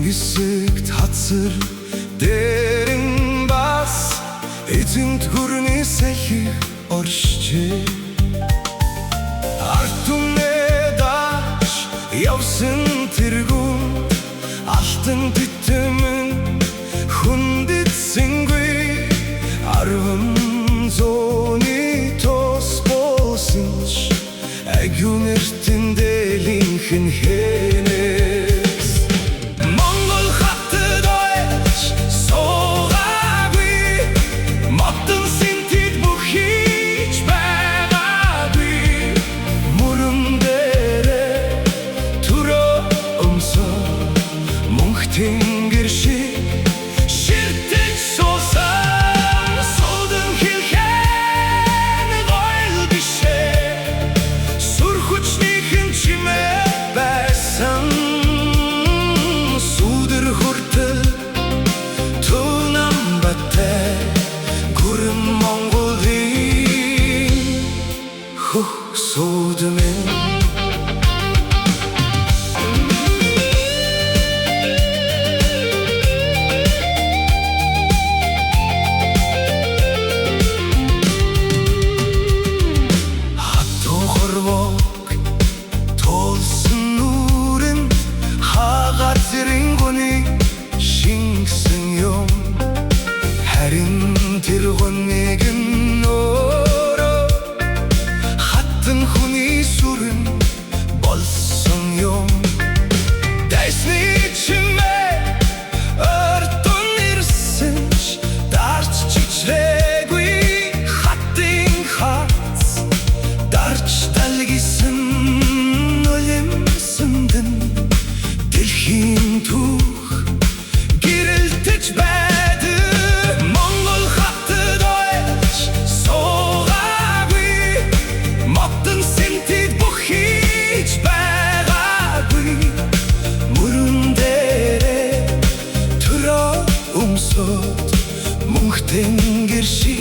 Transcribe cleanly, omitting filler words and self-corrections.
нисэг татсар дээрэн бас эзэнт хүрний сахи оршчээ. Ард түмнээ даш явсан тэргүүн алтан битэмэн хүндэтсэнгүй. Арван зооны тос болсон ч агюн эртэнделийнхэн хэнээс Монгол хатад ойч суугаагүй, модон синтэд бүхийч байгаагүй. Мөрөн дээрээ түрөө өмсөө мөнх тэнгэр шиг ширтэж суусан суудан хэлхэн гойл бишээ. Сүр хүчнийхэн чимээ байсан сүдэр хүртэл Тунамбатай гүрэн Монголын хөх сүдмэн. Харин тэр гонёгийн нөрөө хатан хүний сүрэн болсон юм. Дайсны чимээ өртөн ирсэн ч дарч чичрээгүй. Хатын хац дарч талгисан нулимсэндэн дэлхийн түүх гэрэлтэж байдаг. Монгол хатад ойч суугаагүй, модон синтэд бүхийч байгаагүй. Мөрөн дээрээ түрөө өмсөөд мөнх тэнгэр шиг